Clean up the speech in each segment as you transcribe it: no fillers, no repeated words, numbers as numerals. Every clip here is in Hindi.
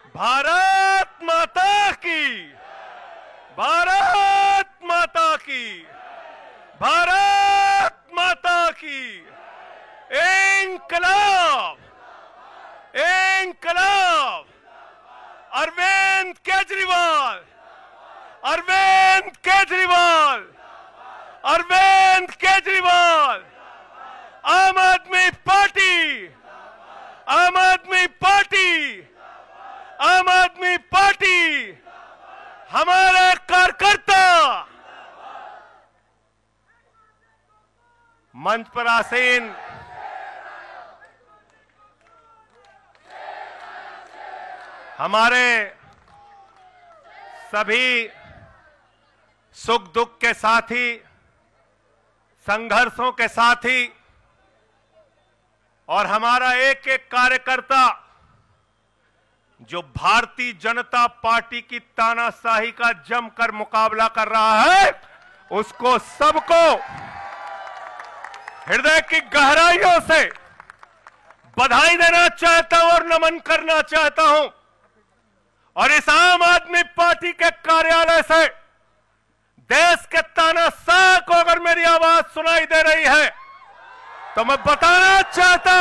भारत माता की, भारत माता की, भारत माता की। इंकलाब, इंकलाब। अरविंद केजरीवाल, अरविंद केजरीवाल, अरविंद केजरीवाल। आम आदमी पार्टी, आम आदमी पार्टी, आम आदमी पार्टी। हमारे कार्यकर्ता मंच पर आसीन हमारे सभी सुख दुख के साथी, संघर्षों के साथी और हमारा एक एक कार्यकर्ता जो भारतीय जनता पार्टी की तानाशाही का जमकर मुकाबला कर रहा है, उसको सबको हृदय की गहराइयों से बधाई देना चाहता हूं और नमन करना चाहता हूं। और इस आम आदमी पार्टी के कार्यालय से देश के तानाशाह को अगर मेरी आवाज सुनाई दे रही है तो मैं बताना चाहता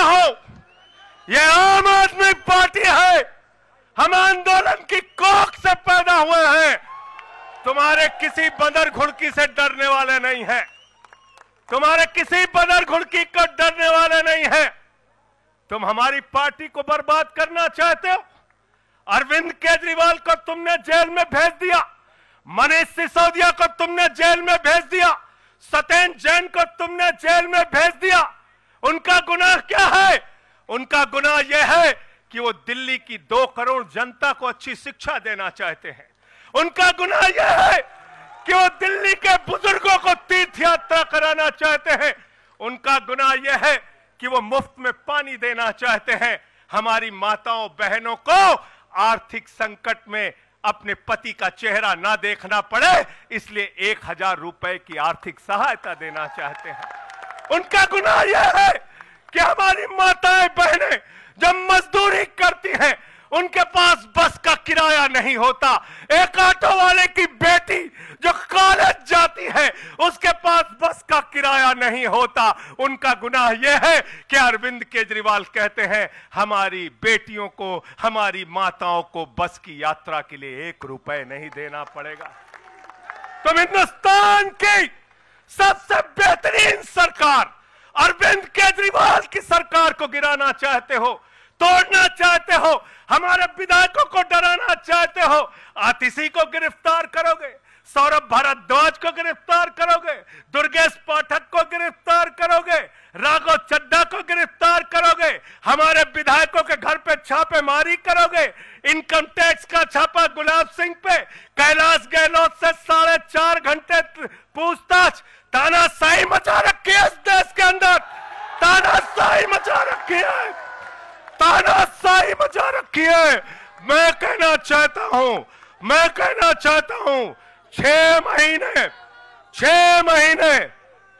हूं यह आम आदमी पार्टी है। हम आंदोलन की कोख से पैदा हुए हैं। तुम्हारे किसी बंदर घुड़की से डरने वाले नहीं हैं। तुम्हारे किसी बंदर घुड़की को डरने वाले नहीं हैं। तुम हमारी पार्टी को बर्बाद करना चाहते हो। अरविंद केजरीवाल को तुमने जेल में भेज दिया, मनीष सिसोदिया को तुमने जेल में भेज दिया, सत्येंद्र जैन को तुमने जेल में भेज दिया। उनका गुनाह क्या है? उनका गुनाह यह है कि वो दिल्ली की 2 करोड़ जनता को अच्छी शिक्षा देना चाहते हैं। उनका गुनाह यह है कि वो दिल्ली के बुजुर्गों को तीर्थ यात्रा कराना चाहते हैं। उनका गुनाह यह है कि वो मुफ्त में पानी देना चाहते हैं। हमारी माताओं बहनों को आर्थिक संकट में अपने पति का चेहरा ना देखना पड़े, इसलिए 1000 रुपए की आर्थिक सहायता देना चाहते हैं। उनका गुनाह यह है कि हमारी माताएं बहनें जब मजदूरी करती हैं, उनके पास बस का किराया नहीं होता। एक ऑटो वाले की बेटी जो कॉलेज जाती है, उसके पास बस का किराया नहीं होता। उनका गुनाह यह है कि अरविंद केजरीवाल कहते हैं हमारी बेटियों को, हमारी माताओं को बस की यात्रा के लिए 1 रुपए नहीं देना पड़ेगा। तुम हिंदुस्तान की सबसे बेहतरीन सरकार अरविंद केजरीवाल की सरकार को गिराना चाहते हो, तोड़ना चाहते हो, हमारे विधायकों को डराना चाहते हो। आतिशी को गिरफ्तार करोगे, सौरभ भारद्वाज को गिरफ्तार करोगे, दुर्गेश पाठक को गिरफ्तार करोगे, राघव चड्ढा को गिरफ्तार करोगे, हमारे विधायकों के घर पे छापेमारी करोगे, इनकम टैक्स का छापा गुलाब सिंह पे, कैलाश गहलोत से 4.5 घंटे पूछताछ। तानाशाही मचा रखी है इस देश के अंदर, तानाशाही मचा रखी है, तानाशाही मचा रखी है। मैं कहना चाहता हूं 6 महीने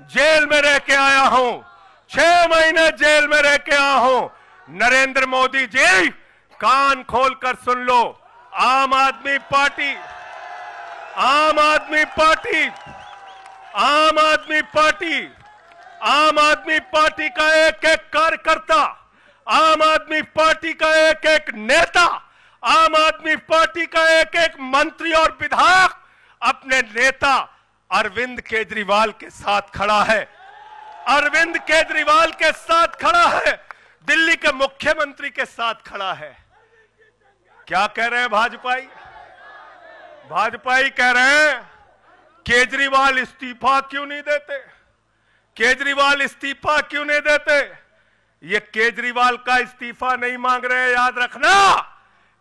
जेल में रह के आया हूं, 6 महीने जेल में रह के आया हूं। नरेंद्र मोदी जी कान खोलकर सुन लो, आम आदमी पार्टी, आम आदमी पार्टी, आम आदमी पार्टी, आम आदमी पार्टी का एक एक कार्यकर्ता, आम आदमी पार्टी का एक एक नेता, आम आदमी पार्टी का एक एक मंत्री और विधायक अपने नेता अरविंद केजरीवाल के साथ खड़ा है। अरविंद केजरीवाल के साथ खड़ा है, दिल्ली के मुख्यमंत्री के साथ खड़ा है। क्या कह रहे हैं भाजपाई? भाजपाई कह रहे हैं केजरीवाल इस्तीफा क्यों नहीं देते, केजरीवाल इस्तीफा क्यों नहीं देते। ये केजरीवाल का इस्तीफा नहीं मांग रहे हैं, याद रखना।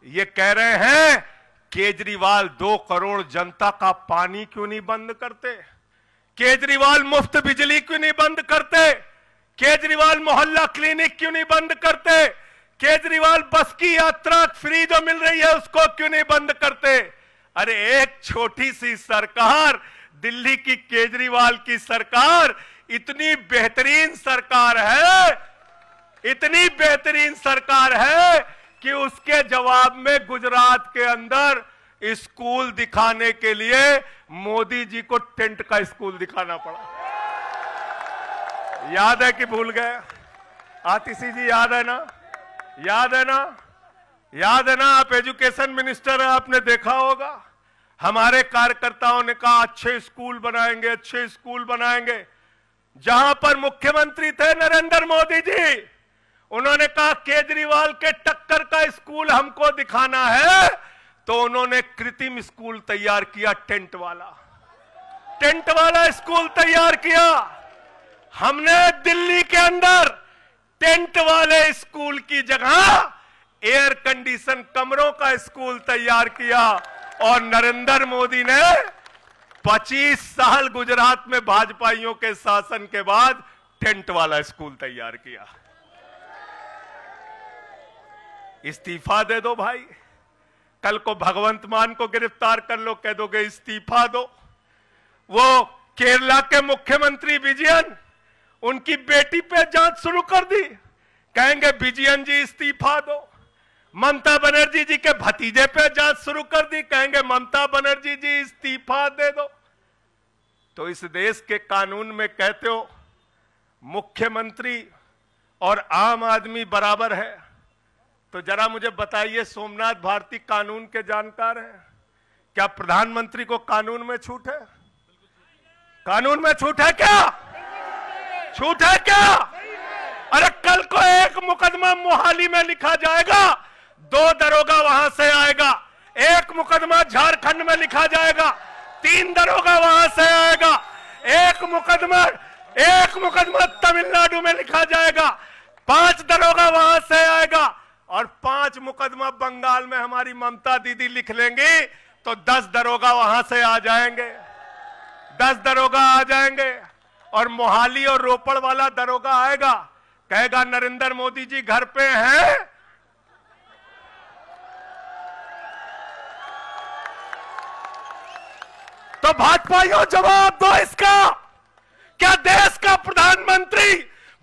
ये कह रहे हैं केजरीवाल 2 करोड़ जनता का पानी क्यों नहीं बंद करते, केजरीवाल मुफ्त बिजली क्यों नहीं बंद करते, केजरीवाल मोहल्ला क्लिनिक क्यों नहीं बंद करते, केजरीवाल बस की यात्रा फ्री जो मिल रही है उसको क्यों नहीं बंद करते। अरे एक छोटी सी सरकार, दिल्ली की केजरीवाल की सरकार इतनी बेहतरीन सरकार है इतनी बेहतरीन सरकार है कि उसके जवाब में गुजरात के अंदर स्कूल दिखाने के लिए मोदी जी को टेंट का स्कूल दिखाना पड़ा। याद है कि भूल गए? आतिशी जी याद है ना? याद है ना? याद है ना? आप एजुकेशन मिनिस्टर हैं, आपने देखा होगा हमारे कार्यकर्ताओं ने कहा अच्छे स्कूल बनाएंगे, अच्छे स्कूल बनाएंगे। जहां पर मुख्यमंत्री थे नरेंद्र मोदी जी, उन्होंने कहा केजरीवाल के टक्कर का स्कूल हमको दिखाना है, तो उन्होंने कृत्रिम स्कूल तैयार किया, टेंट वाला स्कूल तैयार किया। हमने दिल्ली के अंदर टेंट वाले स्कूल की जगह एयर कंडीशन कमरों का स्कूल तैयार किया। और नरेंद्र मोदी ने 25 साल गुजरात में भाजपाइयों के शासन के बाद टेंट वाला स्कूल तैयार किया। इस्तीफा दे दो भाई, कल को भगवंत मान को गिरफ्तार कर लो, कह दोगे इस्तीफा दो। वो केरला के मुख्यमंत्री विजयन, उनकी बेटी पे जांच शुरू कर दी, कहेंगे विजयन जी इस्तीफा दो। ममता बनर्जी जी के भतीजे पे जांच शुरू कर दी, कहेंगे ममता बनर्जी जी इस्तीफा दे दो। तो इस देश के कानून में कहते हो मुख्यमंत्री और आम आदमी बराबर है, तो जरा मुझे बताइए, सोमनाथ भारती कानून के जानकार हैं, क्या प्रधानमंत्री को कानून में छूट है? कानून में छूट है क्या? छूट है क्या? अरे कल को एक मुकदमा मोहाली में लिखा जाएगा, 2 दरोगा वहां से आएगा। एक मुकदमा झारखंड में लिखा जाएगा, 3 दरोगा वहां से आएगा। एक मुकदमा तमिलनाडु में लिखा जाएगा, 5 दरोगा वहां से आएगा। और 5 मुकदमा बंगाल में हमारी ममता दीदी लिख लेंगी, तो 10 दरोगा वहां से आ जाएंगे, 10 दरोगा आ जाएंगे। और मोहाली और रोपड़ वाला दरोगा आएगा, कहेगा नरेंद्र मोदी जी घर पे हैं। तो भाजपाइयों जवाब दो इसका, क्या देश का प्रधानमंत्री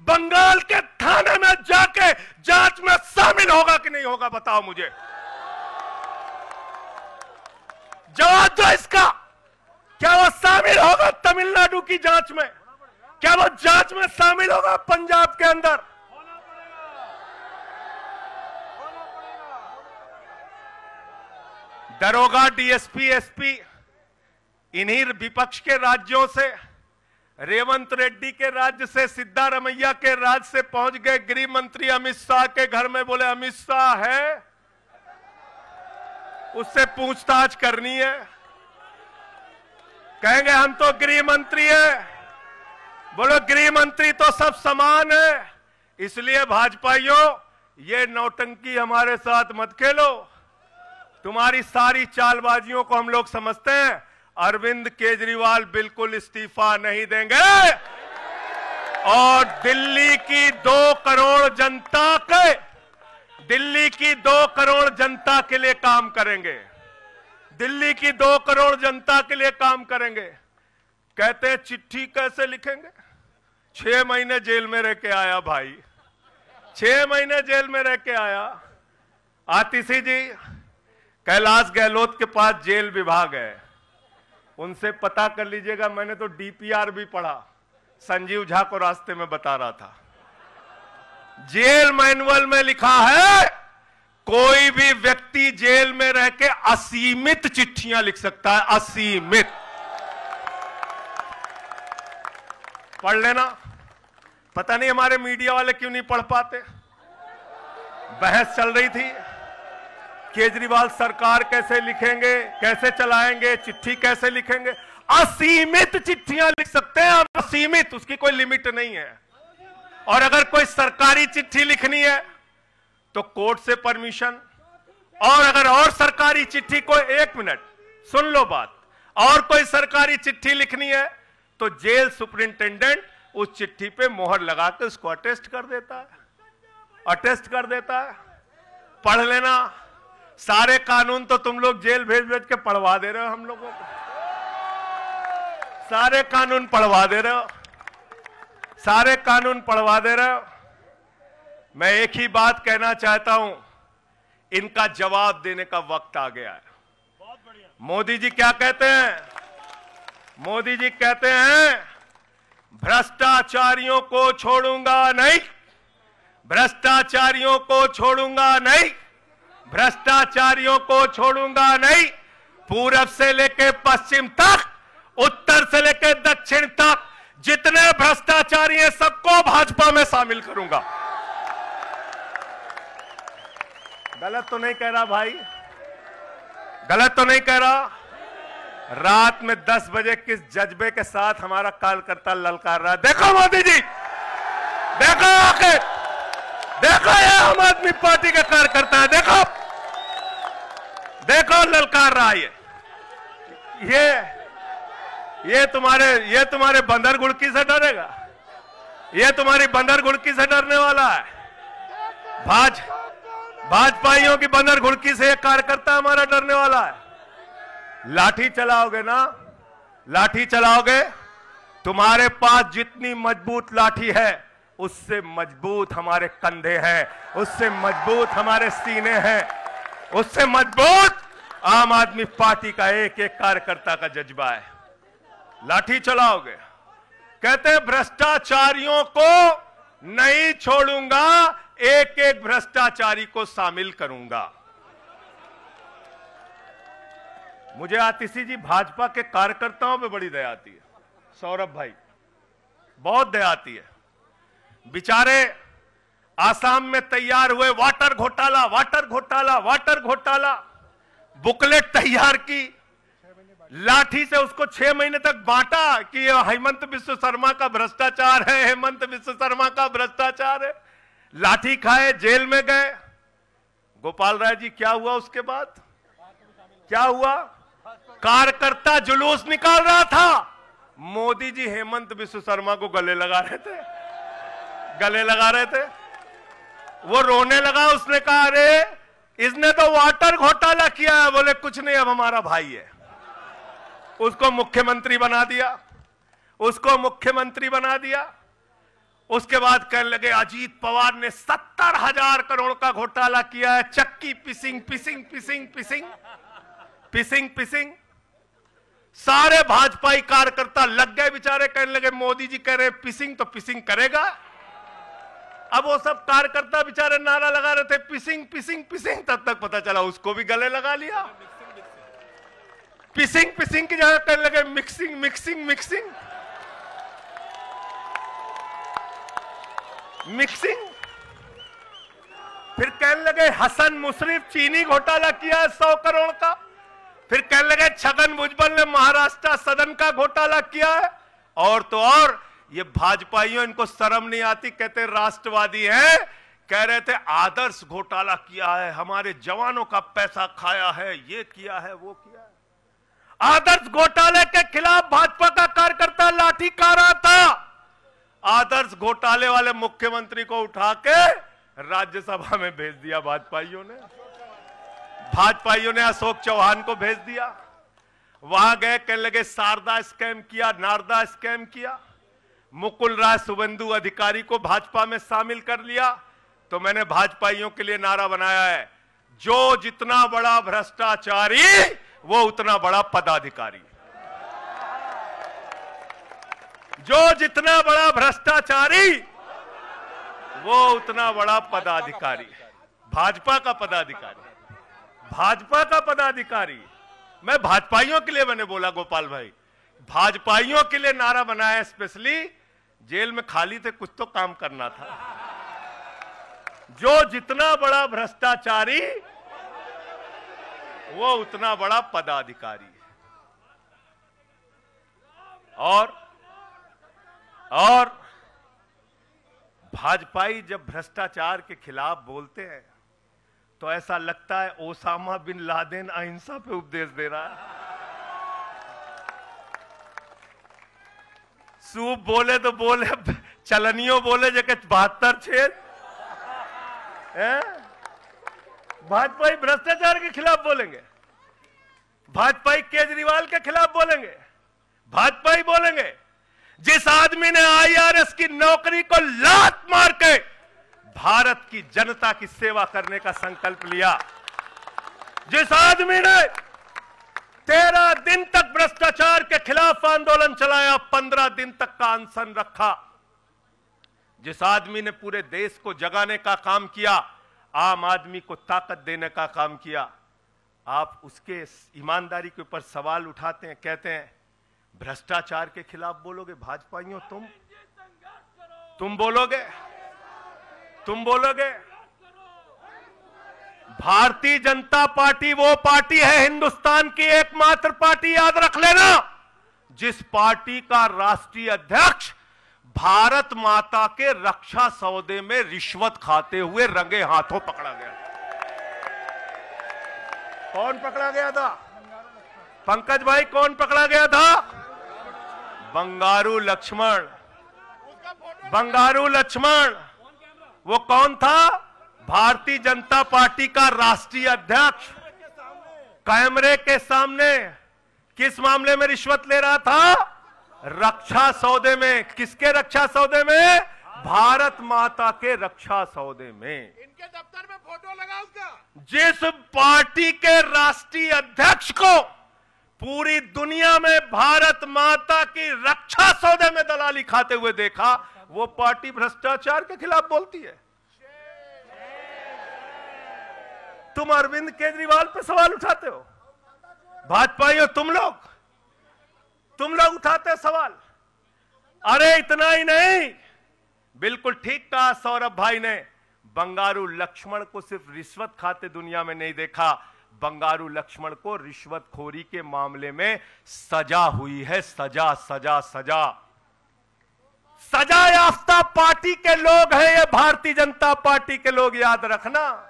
बंगाल के थाने में जाके जांच में शामिल होगा कि नहीं होगा? बताओ मुझे, जवाब दो इसका। क्या वो शामिल होगा तमिलनाडु की जांच में? क्या वो जांच में शामिल होगा पंजाब के अंदर? दरोगा, डीएसपी, एसपी इन्हीं विपक्ष के राज्यों से, रेवंत रेड्डी के राज्य से, सिद्धारमैया के राज्य से पहुंच गए गृह मंत्री अमित शाह के घर में। बोले अमित शाह है, उससे पूछताछ करनी है। कहेंगे हम तो गृह मंत्री है। बोलो गृह मंत्री तो सब समान है। इसलिए भाजपाइयों, ये नौटंकी हमारे साथ मत खेलो। तुम्हारी सारी चालबाजियों को हम लोग समझते हैं। अरविंद केजरीवाल बिल्कुल इस्तीफा नहीं देंगे और दिल्ली की 2 करोड़ जनता के लिए काम करेंगे। दिल्ली की 2 करोड़ जनता के लिए काम करेंगे। कहते हैं चिट्ठी कैसे लिखेंगे? 6 महीने जेल में रह के आया भाई, 6 महीने जेल में रह के आया। आतिशी जी कैलाश गहलोत के पास जेल विभाग है, उनसे पता कर लीजिएगा। मैंने तो डीपीआर भी पढ़ा, संजीव झा को रास्ते में बता रहा था। जेल मैनुअल में लिखा है कोई भी व्यक्ति जेल में रह के असीमित चिट्ठियां लिख सकता है, असीमित। पढ़ लेना। पता नहीं हमारे मीडिया वाले क्यों नहीं पढ़ पाते। बहस चल रही थी, केजरीवाल सरकार कैसे लिखेंगे, कैसे चलाएंगे, चिट्ठी कैसे लिखेंगे। असीमित चिट्ठियां लिख सकते हैं, असीमित, उसकी कोई लिमिट नहीं है। और अगर कोई सरकारी चिट्ठी लिखनी है तो कोर्ट से परमिशन, और अगर और सरकारी चिट्ठी को, 1 मिनट सुन लो बात, और कोई सरकारी चिट्ठी लिखनी है तो जेल सुपरिंटेंडेंट उस चिट्ठी पे मोहर लगा के उसको अटेस्ट कर देता है, अटेस्ट कर देता है। पढ़ लेना। सारे कानून तो तुम लोग जेल भेज भेज के पढ़वा दे रहे हो हम लोगों को, सारे कानून पढ़वा दे रहे हो, सारे कानून पढ़वा दे रहे हो। मैं एक ही बात कहना चाहता हूं, इनका जवाब देने का वक्त आ गया है। मोदी जी क्या कहते हैं? मोदी जी कहते हैं भ्रष्टाचारियों को छोड़ूंगा नहीं, भ्रष्टाचारियों को छोड़ूंगा नहीं, भ्रष्टाचारियों को छोड़ूंगा नहीं। पूरब से लेकर पश्चिम तक, उत्तर से लेकर दक्षिण तक जितने भ्रष्टाचारी हैं सबको भाजपा में शामिल करूंगा। गलत तो नहीं कह रहा भाई? गलत तो नहीं कह रहा? रात में 10 बजे किस जज्बे के साथ हमारा कार्यकर्ता ललकार रहा है। देखो मोदी जी, देखो आके देखो, ये आम आदमी पार्टी का कार्यकर्ता है, देखो देखो ललकार रहा है। ये तुम्हारे बंदर गुड़की से डरेगा? ये तुम्हारी बंदर गुड़की से डरने वाला है? भाजपाइयों की बंदर घुड़की से एक कार्यकर्ता हमारा डरने वाला है? लाठी चलाओगे ना, लाठी चलाओगे। तुम्हारे पास जितनी मजबूत लाठी है उससे मजबूत हमारे कंधे हैं, उससे मजबूत हमारे सीने हैं, उससे मजबूत आम आदमी पार्टी का एक एक कार्यकर्ता का जज्बा है। लाठी चलाओगे। कहते हैं भ्रष्टाचारियों को नहीं छोड़ूंगा, एक एक भ्रष्टाचारी को शामिल करूंगा। मुझे आतिशी जी भाजपा के कार्यकर्ताओं पे बड़ी दया आती है, सौरभ भाई, बहुत दया आती है। बेचारे आसाम में तैयार हुए वाटर घोटाला, वाटर घोटाला, वाटर घोटाला, बुकलेट तैयार की, लाठी से उसको 6 महीने तक बांटा कि ये हेमंत बिस्व शर्मा का भ्रष्टाचार है, हेमंत बिस्व शर्मा का भ्रष्टाचार है। लाठी खाए, जेल में गए। गोपाल राय जी क्या हुआ उसके बाद? क्या हुआ? कार्यकर्ता जुलूस निकाल रहा था, मोदी जी हेमंत बिस्व शर्मा को गले लगा रहे थे, गले लगा रहे थे। वो रोने लगा, उसने कहा अरे इसने तो वाटर घोटाला किया है। बोले कुछ नहीं, अब हमारा भाई है। उसको मुख्यमंत्री बना दिया, उसको मुख्यमंत्री बना दिया। उसके बाद कहने लगे अजीत पवार ने 70,000 करोड़ का घोटाला किया है, चक्की पिसिंग पिसिंग पिसिंग पिसिंग पिसिंग पिसिंग। सारे भाजपाई कार्यकर्ता लग गए बेचारे, कहने लगे मोदी जी कह रहे पिसिंग तो पिसिंग करेगा। अब वो सब कार्यकर्ता बेचारे नारा लगा रहे थे पिसिंग पिसिंग पिसिंग, तब तक पता चला उसको भी गले लगा लिया। पिसिंग पिसिंग की जगह कहने लगे मिक्सिंग मिक्सिंग मिक्सिंग मिक्सिंग। फिर कहने लगे हसन मुशर्रफ चीनी घोटाला किया है 100 करोड़ का। फिर कहने लगे छगन भुजबल ने महाराष्ट्र सदन का घोटाला किया है। और तो और ये भाजपाइयों, इनको शर्म नहीं आती, कहते राष्ट्रवादी हैं, कह रहे थे आदर्श घोटाला किया है, हमारे जवानों का पैसा खाया है, ये किया है, वो किया है। आदर्श घोटाले के खिलाफ भाजपा का कार्यकर्ता लाठी खा रहा था। आदर्श घोटाले वाले मुख्यमंत्री को उठा के राज्यसभा में भेज दिया भाजपाइयों ने। भाजपाइयों ने अशोक चौहान को भेज दिया। वहां गए, कहने लगे शारदा स्कैम किया, नारदा स्कैम किया। मुकुल राय शुभेंदु अधिकारी को भाजपा में शामिल कर लिया। तो मैंने भाजपाइयों के लिए नारा बनाया है, जो जितना बड़ा भ्रष्टाचारी वो उतना बड़ा पदाधिकारी। जो जितना बड़ा भ्रष्टाचारी वो उतना बड़ा पदाधिकारी। भाजपा का पदाधिकारी, भाजपा का पदाधिकारी। मैं भाजपाइयों के लिए मैंने बोला गोपाल भाई, भाजपाइयों के लिए नारा बनाया स्पेशली। जेल में खाली थे, कुछ तो काम करना था। जो जितना बड़ा भ्रष्टाचारी वो उतना बड़ा पदाधिकारी है। और भाजपाई जब भ्रष्टाचार के खिलाफ बोलते हैं तो ऐसा लगता है ओसामा बिन लादेन अहिंसा पे उपदेश दे रहा है। सूप बोले तो बोले, चलनियों बोले जगह 72 छेद। भाजपाई भ्रष्टाचार के खिलाफ बोलेंगे, भाजपाई केजरीवाल के खिलाफ बोलेंगे, भाजपाई बोलेंगे जिस आदमी ने IRS की नौकरी को लात मार के भारत की जनता की सेवा करने का संकल्प लिया, जिस आदमी ने 13 दिन तक भ्रष्टाचार के खिलाफ आंदोलन चलाया, 15 दिन तक का अनशन रखा, जिस आदमी ने पूरे देश को जगाने का काम किया, आम आदमी को ताकत देने का काम किया, आप उसके ईमानदारी के ऊपर सवाल उठाते हैं, कहते हैं भ्रष्टाचार के खिलाफ बोलोगे? भाजपाइयों तुम बोलोगे? तुम बोलोगे? भारतीय जनता पार्टी वो पार्टी है, हिंदुस्तान की एकमात्र पार्टी, याद रख लेना, जिस पार्टी का राष्ट्रीय अध्यक्ष भारत माता के रक्षा सौदे में रिश्वत खाते हुए रंगे हाथों पकड़ा गया। कौन पकड़ा गया था? पंकज भाई, कौन पकड़ा गया था? बंगारू लक्ष्मण। बंगारू लक्ष्मण वो कौन था? भारतीय जनता पार्टी का राष्ट्रीय अध्यक्ष। कैमरे के सामने किस मामले में रिश्वत ले रहा था? रक्षा सौदे में। किसके रक्षा सौदे में? भारत माता के रक्षा सौदे में। इनके दफ्तर में फोटो लगा उसका। जिस पार्टी के राष्ट्रीय अध्यक्ष को पूरी दुनिया में भारत माता की रक्षा सौदे में दलाली खाते हुए देखा, वो पार्टी भ्रष्टाचार के खिलाफ बोलती है। तुम अरविंद केजरीवाल पे सवाल उठाते हो, भाजपाइयों तुम लोग उठाते सवाल। अरे इतना ही नहीं, बिल्कुल ठीक कहा सौरभ भाई ने, बंगारू लक्ष्मण को सिर्फ रिश्वत खाते दुनिया में नहीं देखा, बंगारू लक्ष्मण को रिश्वतखोरी के मामले में सजा हुई है। सजा सजा सजा सजा याफ्ता पार्टी के लोग हैं ये, भारतीय जनता पार्टी के लोग, याद रखना।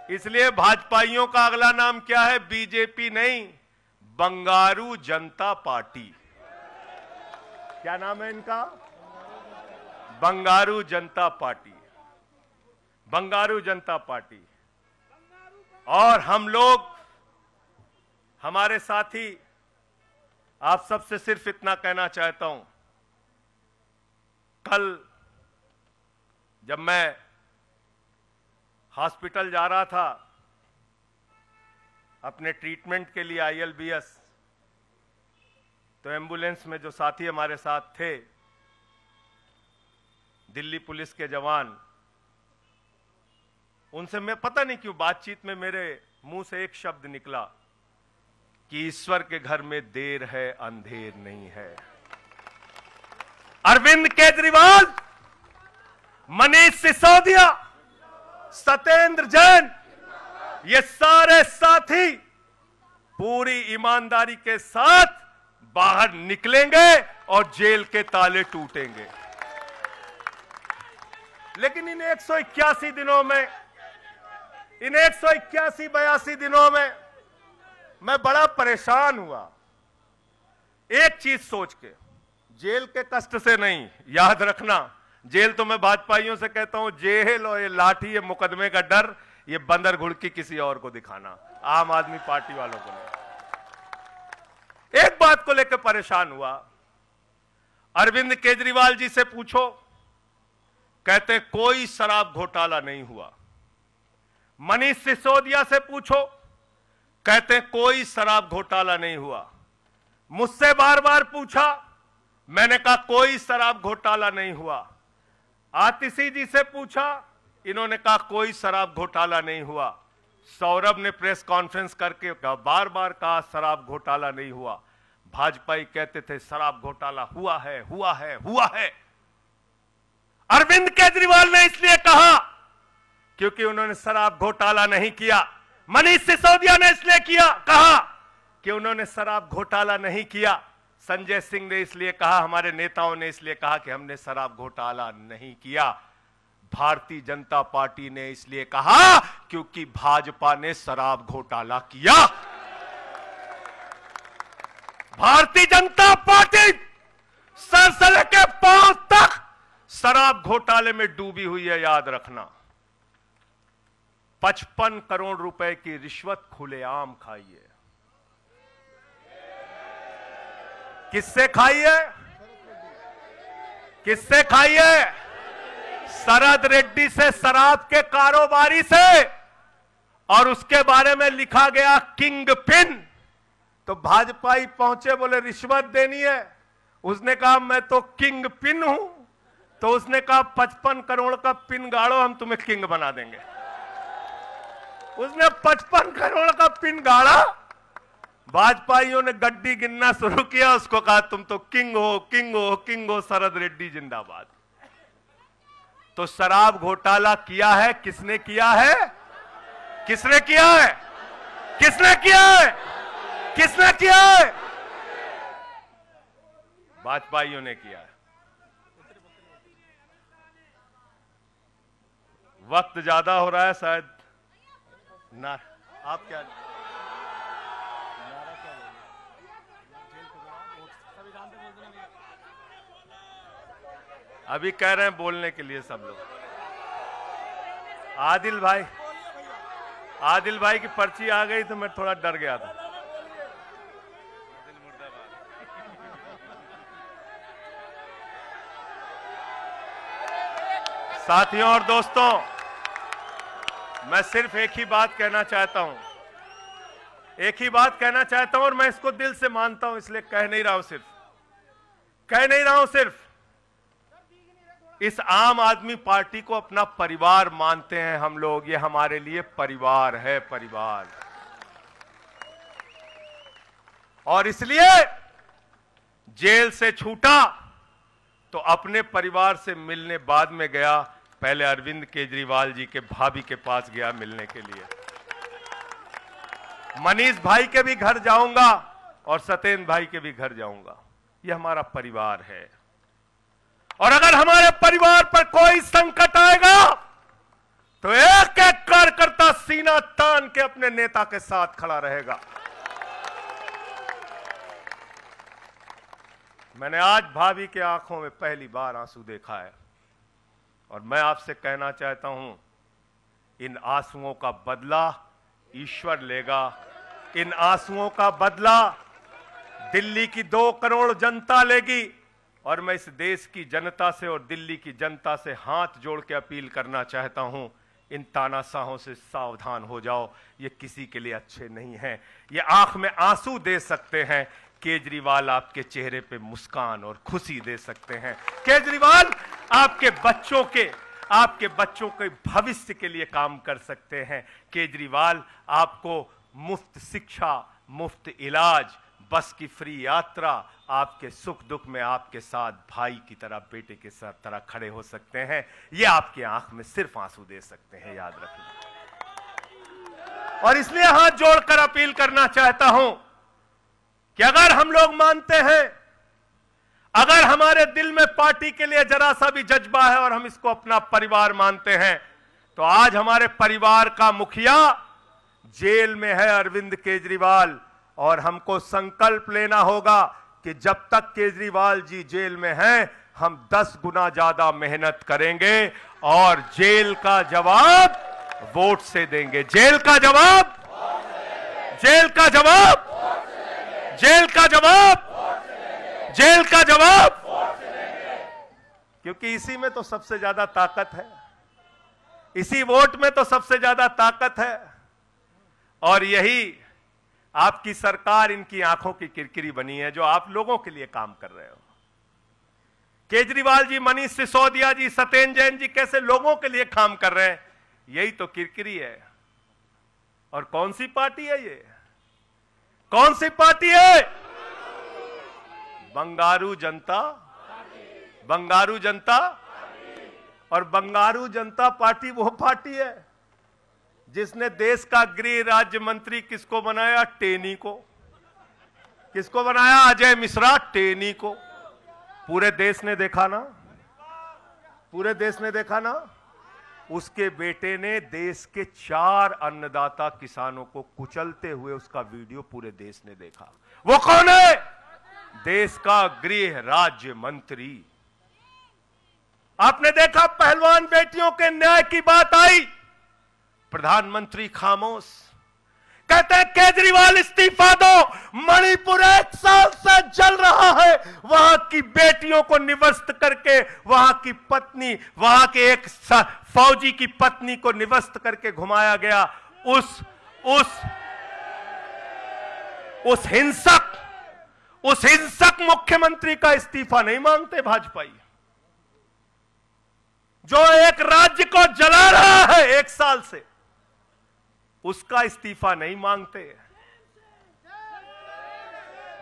इसलिए भाजपाइयों का अगला नाम क्या है? बीजेपी नहीं, बंगारू जनता पार्टी। क्या नाम है इनका? बंगारू जनता पार्टी। बंगारू जनता पार्टी। और हम लोग, हमारे साथी, आप सबसे सिर्फ इतना कहना चाहता हूं, कल जब मैं हॉस्पिटल जा रहा था अपने ट्रीटमेंट के लिए ILBS, तो एम्बुलेंस में जो साथी हमारे साथ थे, दिल्ली पुलिस के जवान, उनसे मैं पता नहीं क्यों बातचीत में मेरे मुंह से एक शब्द निकला कि ईश्वर के घर में देर है अंधेर नहीं है। अरविंद केजरीवाल, मनीष सिसोदिया, सत्येंद्र जैन, ये सारे साथी पूरी ईमानदारी के साथ बाहर निकलेंगे और जेल के ताले टूटेंगे। लेकिन इन 181 दिनों में, इन 181-82 दिनों में मैं बड़ा परेशान हुआ, एक चीज सोच के, जेल के कष्ट से नहीं, याद रखना, जेल तो मैं भाजपाइयों से कहता हूं, जेल और ये लाठी, ये मुकदमे का डर, ये बंदर घुड़की किसी और को दिखाना, आम आदमी पार्टी वालों को नहीं। एक बात को लेकर परेशान हुआ, अरविंद केजरीवाल जी से पूछो, कहते कोई शराब घोटाला नहीं हुआ। मनीष सिसोदिया से पूछो, कहते कोई शराब घोटाला नहीं हुआ। मुझसे बार बार पूछा, मैंने कहा कोई शराब घोटाला नहीं हुआ। आतिशी जी से पूछा, इन्होंने कहा कोई शराब घोटाला नहीं हुआ। सौरभ ने प्रेस कॉन्फ्रेंस करके बार बार कहा शराब घोटाला नहीं हुआ। भाजपाई कहते थे शराब घोटाला हुआ है, हुआ है, हुआ है। अरविंद केजरीवाल ने इसलिए कहा क्योंकि उन्होंने शराब घोटाला नहीं किया। मनीष सिसोदिया ने इसलिए कहा कि उन्होंने शराब घोटाला नहीं किया। संजय सिंह ने इसलिए कहा, हमारे नेताओं ने इसलिए कहा कि हमने शराब घोटाला नहीं किया। भारतीय जनता पार्टी ने इसलिए कहा क्योंकि भाजपा ने शराब घोटाला किया। भारतीय जनता पार्टी सर से लेकर पांव तक शराब घोटाले में डूबी हुई है, याद रखना। 55 करोड़ रुपए की रिश्वत खुलेआम खाई है। किससे खाई है? किससे खाई है? शरद रेड्डी से शराब के कारोबारी से, और उसके बारे में लिखा गया किंग पिन। तो भाजपाई पहुंचे, बोले रिश्वत देनी है। उसने कहा मैं तो किंग पिन हूं। तो उसने कहा 55 करोड़ का पिन गाड़ो, हम तुम्हें किंग बना देंगे। उसने 55 करोड़ का पिन गाड़ा। भाजपाइयों ने गड्डी गिनना शुरू किया, उसको कहा तुम तो किंग हो, किंग हो, किंग हो, शरद रेड्डी जिंदाबाद। तो शराब घोटाला किया है, किसने किया है? किसने किया है? किसने किया है? किसने किया है? भाजपाइयों ने किया है। वक्त ज्यादा हो रहा है शायद ना, आप क्या अभी कह रहे हैं बोलने के लिए सब लोग। आदिल भाई की पर्ची आ गई तो मैं थोड़ा डर गया था। साथियों और दोस्तों, मैं सिर्फ एक ही बात कहना चाहता हूं, एक ही बात कहना चाहता हूं, और मैं इसको दिल से मानता हूं, इसलिए कह नहीं रहा हूं सिर्फ इस आम आदमी पार्टी को अपना परिवार मानते हैं हम लोग। ये हमारे लिए परिवार है, परिवार। और इसलिए जेल से छूटा तो अपने परिवार से मिलने बाद में गया, पहले अरविंद केजरीवाल जी के भाभी के पास गया मिलने के लिए। मनीष भाई के भी घर जाऊंगा और सत्येंद्र भाई के भी घर जाऊंगा। ये हमारा परिवार है। और अगर हमारे परिवार पर कोई संकट आएगा तो एक एक कार्यकर्ता सीना तान के अपने नेता के साथ खड़ा रहेगा। मैंने आज भाभी के आंखों में पहली बार आंसू देखा है, और मैं आपसे कहना चाहता हूं, इन आंसुओं का बदला ईश्वर लेगा। इन आंसुओं का बदला दिल्ली की 2 करोड़ जनता लेगी। और मैं इस देश की जनता से और दिल्ली की जनता से हाथ जोड़ के अपील करना चाहता हूं, इन तानाशाहों से सावधान हो जाओ। ये किसी के लिए अच्छे नहीं हैं। ये आंख में आंसू दे सकते हैं, केजरीवाल आपके चेहरे पे मुस्कान और खुशी दे सकते हैं। केजरीवाल आपके बच्चों के भविष्य के लिए काम कर सकते हैं। केजरीवाल आपको मुफ्त शिक्षा, मुफ्त इलाज, बस की फ्री यात्रा, आपके सुख दुख में आपके साथ भाई की तरह, बेटे के साथ तरह खड़े हो सकते हैं। ये आपकी आंख में सिर्फ आंसू दे सकते हैं, याद रखिए। और इसलिए हाथ जोड़कर अपील करना चाहता हूं कि अगर हम लोग मानते हैं, अगर हमारे दिल में पार्टी के लिए जरा सा भी जज्बा है और हम इसको अपना परिवार मानते हैं, तो आज हमारे परिवार का मुखिया जेल में है, अरविंद केजरीवाल। और हमको संकल्प लेना होगा कि जब तक केजरीवाल जी जेल में हैं, हम 10 गुना ज्यादा मेहनत करेंगे और जेल का जवाब वोट से देंगे। जेल का जवाब, जेल का जवाब, जेल का जवाब, जेल का जवाब, क्योंकि इसी में तो सबसे ज्यादा ताकत है, इसी वोट में तो सबसे ज्यादा ताकत है। और यही आपकी सरकार इनकी आंखों की किरकिरी बनी है, जो आप लोगों के लिए काम कर रहे हो। केजरीवाल जी, मनीष सिसोदिया जी, सत्येंद्र जैन जी कैसे लोगों के लिए काम कर रहे हैं, यही तो किरकिरी है। और कौन सी पार्टी है ये? कौन सी पार्टी है? बंगारू जनता, बंगारू जनता। और बंगारू जनता पार्टी वो पार्टी है जिसने देश का गृह राज्य मंत्री किसको बनाया? टेनी को। किसको बनाया? अजय मिश्रा टेनी को। पूरे देश ने देखा ना, पूरे देश ने देखा ना। उसके बेटे ने देश के 4 अन्नदाता किसानों को कुचलते हुए उसका वीडियो पूरे देश ने देखा। वो कौन है? देश का गृह राज्य मंत्री। आपने देखा पहलवान बेटियों के न्याय की बात आई, प्रधानमंत्री खामोश। कहते हैं केजरीवाल इस्तीफा दो। मणिपुर 1 साल से जल रहा है, वहां की बेटियों को निवस्त करके, वहां की पत्नी, वहां के एक फौजी की पत्नी को निवस्त करके घुमाया गया। उस हिंसक मुख्यमंत्री का इस्तीफा नहीं मांगते भाजपाई, जो एक राज्य को जला रहा है 1 साल से, उसका इस्तीफा नहीं मांगते।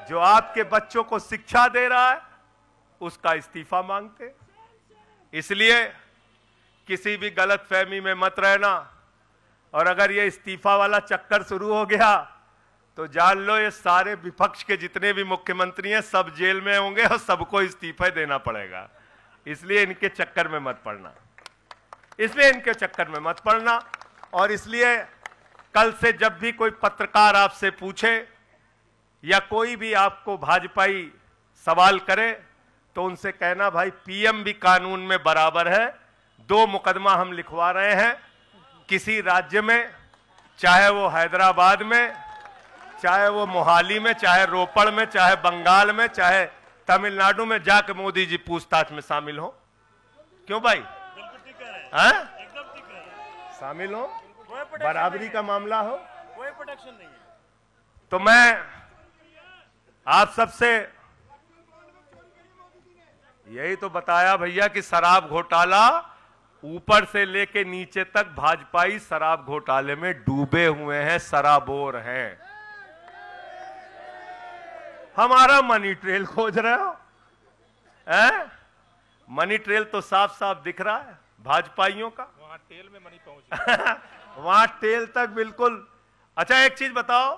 जो आपके बच्चों को शिक्षा दे रहा है, उसका इस्तीफा मांगते। इसलिए किसी भी गलतफहमी में मत रहना, और अगर ये इस्तीफा वाला चक्कर शुरू हो गया तो जान लो ये सारे विपक्ष के जितने भी मुख्यमंत्री हैं सब जेल में होंगे और सबको इस्तीफा देना पड़ेगा। इसलिए इनके चक्कर में मत पड़ना, और इसलिए कल से जब भी कोई पत्रकार आपसे पूछे या कोई भी आपको भाजपाई सवाल करे तो उनसे कहना, भाई पीएम भी कानून में बराबर है। 2 मुकदमा हम लिखवा रहे हैं किसी राज्य में, चाहे वो हैदराबाद में, चाहे वो मोहाली में, चाहे रोपड़ में, चाहे बंगाल में, चाहे तमिलनाडु में, जाके मोदी जी पूछताछ में शामिल हो। क्यों भाई? शामिल हो, बराबरी का मामला हो, कोई प्रोटेक्शन नहीं है। तो मैं आप सबसे यही तो बताया भैया कि शराब घोटाला ऊपर से लेके नीचे तक भाजपाई शराब घोटाले में डूबे हुए हैं, सराबोर हैं। हमारा मनी ट्रेल खोज रहे हो, मनी ट्रेल तो साफ साफ दिख रहा है भाजपाइयों का। वहां टेल में मनी पहुंच वहां टेल तक बिल्कुल। अच्छा एक चीज बताओ,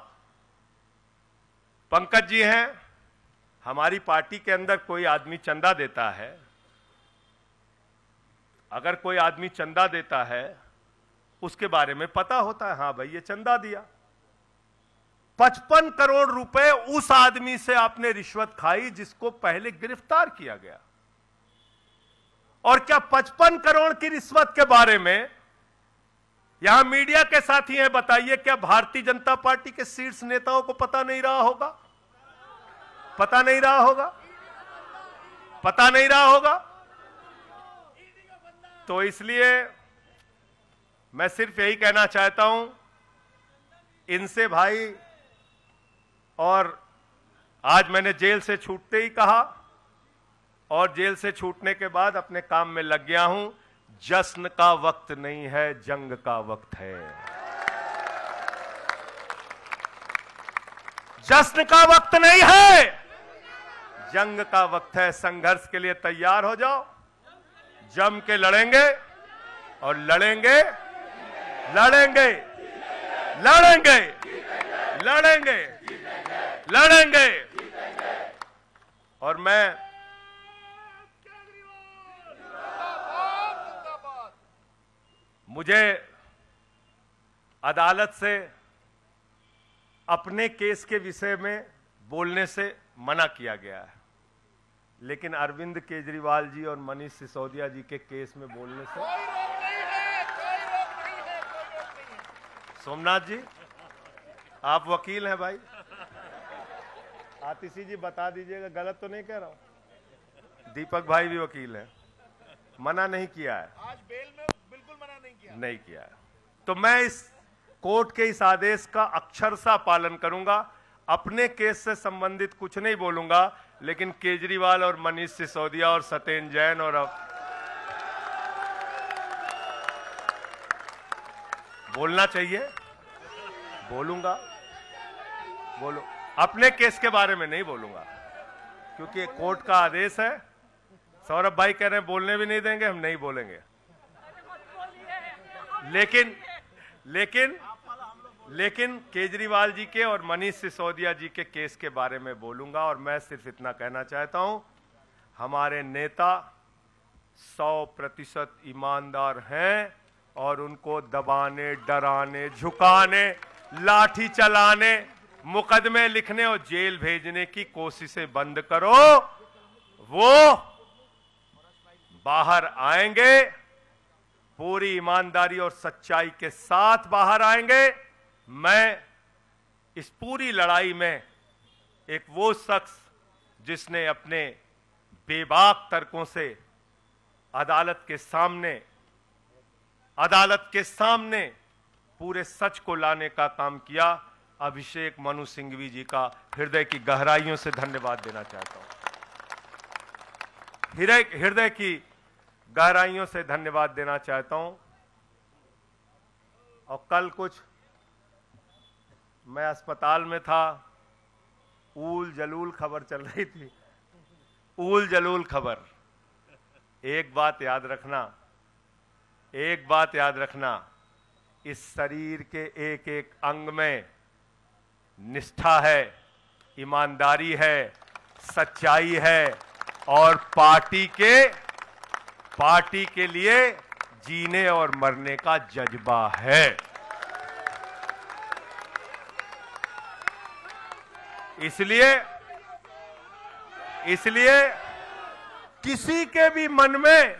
पंकज जी हैं, हमारी पार्टी के अंदर कोई आदमी चंदा देता है, अगर कोई आदमी चंदा देता है उसके बारे में पता होता है, हाँ भाई ये चंदा दिया। 55 करोड़ रुपए उस आदमी से आपने रिश्वत खाई जिसको पहले गिरफ्तार किया गया। और क्या 55 करोड़ की रिश्वत के बारे में यहां मीडिया के साथी हैं, बताइए क्या भारतीय जनता पार्टी के शीर्ष नेताओं को पता नहीं रहा होगा? पता नहीं रहा होगा। तो इसलिए मैं सिर्फ यही कहना चाहता हूं इनसे भाई, और आज मैंने जेल से छूटते ही कहा और जेल से छूटने के बाद अपने काम में लग गया हूं। जश्न का वक्त नहीं है, जंग का वक्त है। जश्न का वक्त नहीं है, जंग का वक्त है। संघर्ष के लिए तैयार हो जाओ, जम के लड़ेंगे और लड़ेंगे लड़ेंगे लड़ेंगे लड़ेंगे लड़ेंगे। और मैं मुझे अदालत से अपने केस के विषय में बोलने से मना किया गया है, लेकिन अरविंद केजरीवाल जी और मनीष सिसोदिया जी के केस में बोलने से सोमनाथ जी आप वकील हैं भाई, आतिशी जी बता दीजिएगा गलत तो नहीं कह रहा हूं। दीपक भाई भी वकील हैं, मना नहीं किया है, आज बेल में बिल्कुल मना नहीं किया है। तो मैं इस कोर्ट के इस आदेश का अक्षरशः पालन करूंगा। अपने केस से संबंधित कुछ नहीं बोलूंगा, लेकिन केजरीवाल और मनीष सिसोदिया और सत्येंद्र जैन और बोलना चाहिए, बोलूंगा, बोलो। अपने केस के बारे में नहीं बोलूंगा क्योंकि कोर्ट का आदेश है। सौरभ भाई कह रहे हैं बोलने भी नहीं देंगे, हम नहीं बोलेंगे। लेकिन केजरीवाल जी के और मनीष सिसोदिया जी के केस के बारे में बोलूंगा। और मैं सिर्फ इतना कहना चाहता हूं, हमारे नेता 100% ईमानदार हैं और उनको दबाने, डराने, झुकाने, लाठी चलाने, मुकदमे लिखने और जेल भेजने की कोशिशें बंद करो। वो बाहर आएंगे, पूरी ईमानदारी और सच्चाई के साथ बाहर आएंगे। मैं इस पूरी लड़ाई में एक वो शख्स जिसने अपने बेबाक तर्कों से अदालत के सामने पूरे सच को लाने का काम किया, अभिषेक मनु सिंघवी जी का हृदय की गहराइयों से धन्यवाद देना चाहता हूं। हृदय की गहराइयों से धन्यवाद देना चाहता हूं। और कल कुछ मैं अस्पताल में था, ऊल जलूल खबर चल रही थी, ऊल जलूल खबर। एक बात याद रखना, इस शरीर के एक एक अंग में निष्ठा है, ईमानदारी है, सच्चाई है और पार्टी के लिए जीने और मरने का जज्बा है। इसलिए किसी के भी मन में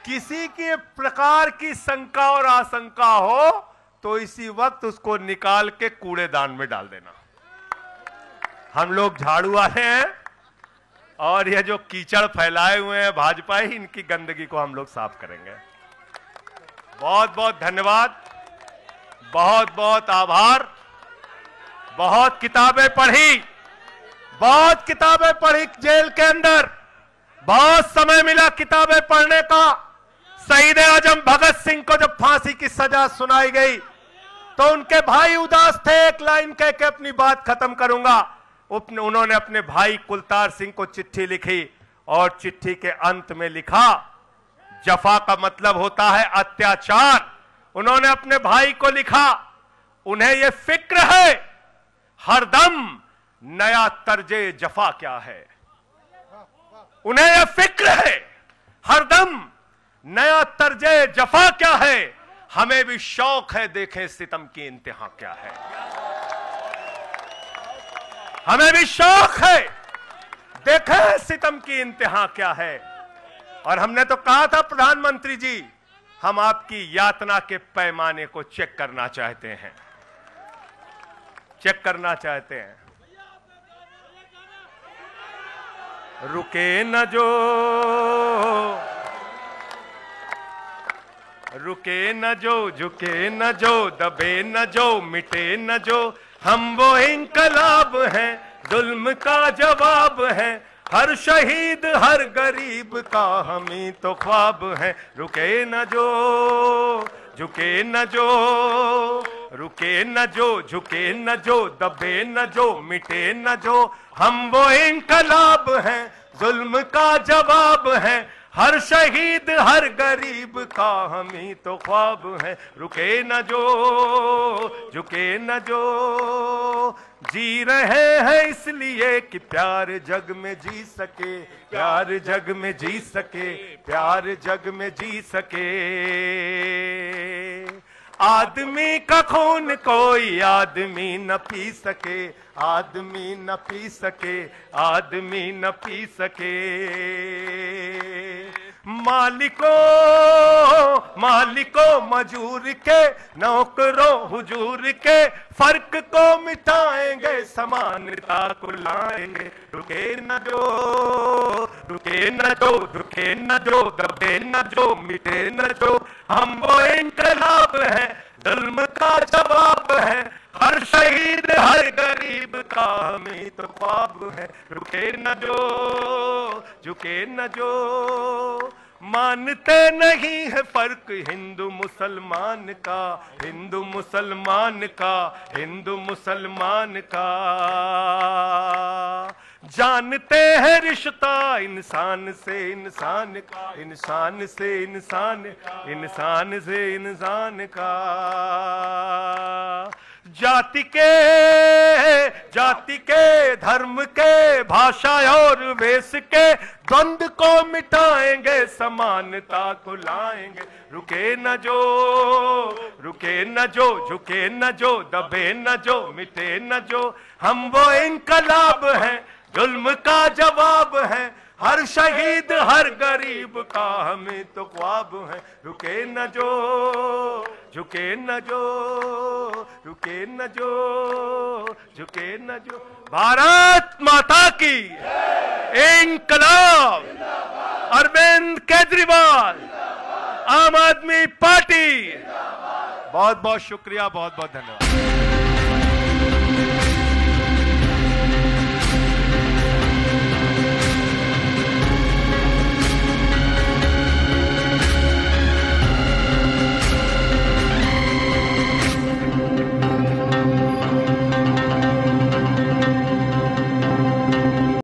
किसी के प्रकार की शंका और आशंका हो तो इसी वक्त उसको निकाल के कूड़ेदान में डाल देना। हम लोग झाड़ू वाले हैं और ये जो कीचड़ फैलाए हुए हैं भाजपा ही, इनकी गंदगी को हम लोग साफ करेंगे। बहुत बहुत धन्यवाद, बहुत बहुत आभार। बहुत किताबें पढ़ी जेल के अंदर, बहुत समय मिला किताबें पढ़ने का। शहीद आजम भगत सिंह को जब फांसी की सजा सुनाई गई तो उनके भाई उदास थे। एक लाइन कह के अपनी बात खत्म करूंगा। उन्होंने अपने भाई कुलतार सिंह को चिट्ठी लिखी और चिट्ठी के अंत में लिखा, जफा का मतलब होता है अत्याचार। उन्होंने अपने भाई को लिखा, उन्हें यह फिक्र है हरदम नया तर्जे जफा क्या है। उन्हें यह फिक्र है हरदम नया तर्जे जफा क्या है। हमें भी शौक है देखें सितम की इंतहा क्या है। हमें भी शौक है देखें सितम की इंतहा क्या है। और हमने तो कहा था प्रधानमंत्री जी, हम आपकी यातना के पैमाने को चेक करना चाहते हैं, रुके न जो, झुके न जो, दबे न जो, मिटे न जो, हम वो इंकलाब हैं, जुल्म का जवाब है। हर शहीद हर गरीब का हम ही तो ख्वाब है। रुके न जो, झुके न जो, रुके न जो, झुके न जो, दबे न जो, मिटे न जो, हम वो इंकलाब हैं, जुल्म का जवाब है। हर शहीद हर गरीब का हम ही तो ख्वाब है। रुके न जो, झुके न जो, जी रहे हैं इसलिए कि प्यार जग में जी सके, प्यार जग में जी सके, प्यार जग में जी सके। आदमी का खून कोई आदमी न पी सके, आदमी न पी सके, आदमी न पी सके। मालिकों मजूर के, नौकरों हुजूर के, फर्क को मिटाएंगे, समानता को लाएंगे। रुके न जो, रुके न जो, रुके न जो, दबे न जो, मिटे न जो, हम वो इंकलाब है, जुल्म का जवाब है। हर शहीद हर गरीब का हमें तो ख्वाब है। रुके न जो, झुके न जो, मानते नहीं है फर्क हिंदू मुसलमान का, हिंदू मुसलमान का, हिंदू मुसलमान का। जानते हैं रिश्ता इंसान से इंसान का, इंसान से इंसान, इंसान से इंसान का। जाति के धर्म के भाषा और वेश के द्वंद्व को मिटाएंगे, समानता को लाएंगे। रुके न जो, रुके न जो, झुके न जो, दबे न जो, मिटे न जो, हम वो इंकलाब हैं, जुल्म का जवाब है। हर शहीद हर गरीब का हमें तो ख्वाब है। रुके न जो, झुके न जो, रुके न जो, झुके न जो। भारत माता की इंकलाब, अरविंद केजरीवाल, आम आदमी पार्टी। बहुत बहुत शुक्रिया, बहुत बहुत धन्यवाद।